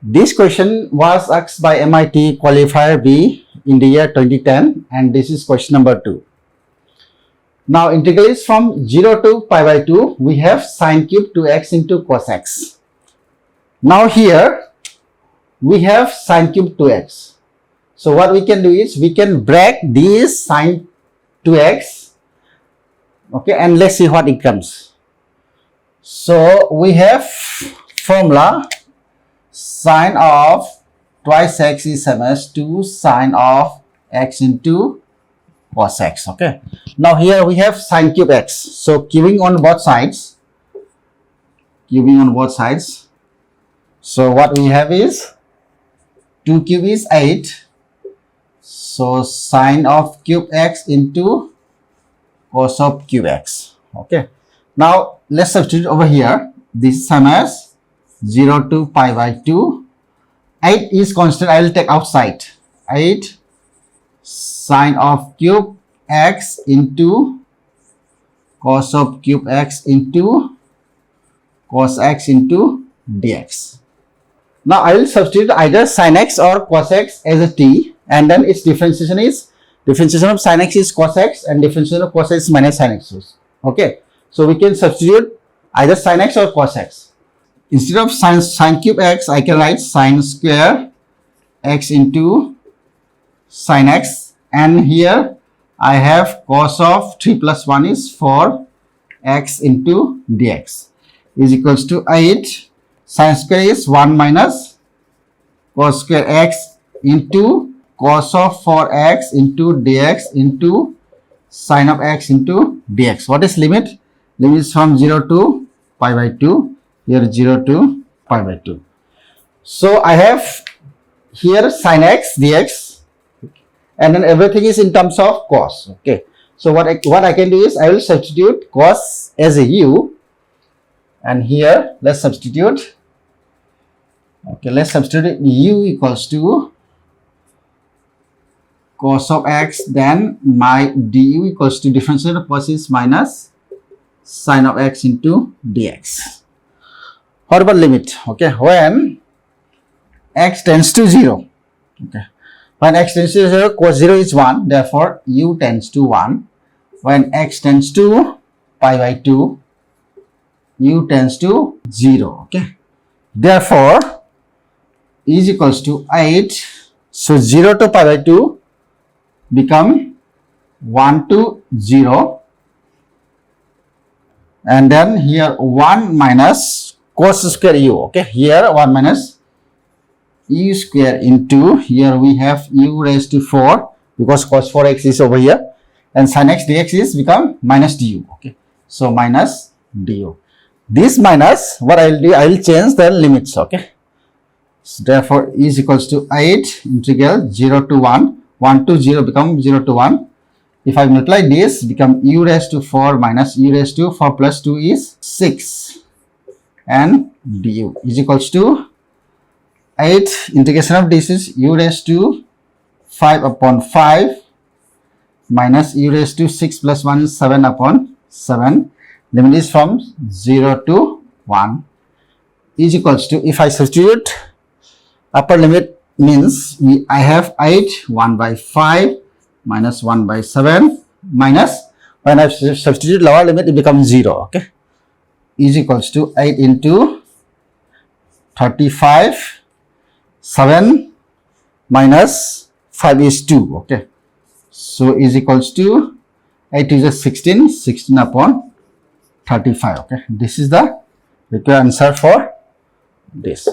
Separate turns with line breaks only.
This question was asked by MIT Qualifier B in the year 2010, and this is question number 2. Now integral is from 0 to pi by 2. We have sine cube 2x into cos x. Now here we have sine cube 2x. So what we can do is we can break this sine 2x, okay, and let's see what it comes. So we have formula sine of twice x is same as 2 sine of x into cos x. Okay, now here we have sine cube x, so cubing on both sides, so what we have is 2 cube is 8, so sine of cube x into cos of cube x. Okay, now let's substitute over here. This is same as 0 to pi by 2. 8 is constant, I will take outside. 8 sine of cube x into cos of cube x into cos x into dx. Now I will substitute either sine x or cos x as a t, and then its differentiation of sine x is cos x and differentiation of cos x is minus sine x. Okay, so we can substitute either sine x or cos x. Instead of sine cube x, I can write sine square x into sine x, and here I have cos of 3 plus 1 is 4 x into dx is equals to 8. Sine square is 1 minus cos square x into cos of 4x into dx into sine of x into dx. What is limit? Limit is from 0 to pi by 2. Here 0 to pi by 2. So I have here sine x dx, and then everything is in terms of cos. Okay, so what I can do is I will substitute cos as a u, and here let's substitute. Okay, let's substitute u equals to cos of x, then my du equals to differential of cos is minus sine of x into dx. What about limit? Okay, when x tends to 0, okay, when x tends to 0, cos 0 is 1, therefore u tends to 1. When x tends to pi by 2, u tends to 0. Okay, therefore is equals to 8. So 0 to pi by 2 become 1 to 0, and then here 1 minus cos square u. Okay, here 1 minus u square into, here we have u raised to 4 because cos 4x is over here, and sin x dx is become minus du. Okay, so minus du. This minus, what I will do, I will change the limits. Okay, so therefore is equals to 8 integral 0 to 1, 1 to 0 become 0 to 1. If I multiply this, become u raised to 4 minus u raised to 4 plus 2 is 6, and du is equals to 8 integration of this is u raised to 5 upon 5 minus u raised to 6 plus 1 is 7 upon 7. Limit is from 0 to 1 is equals to, if I substitute upper limit, means I have 8 1 by 5 minus 1 by 7 minus, when I substitute lower limit it becomes 0. Okay, is equals to 8 into 35, 7 minus 5 is 2. Okay, so is equals to 8 is a 16 upon 35. Okay, this is the required answer for this.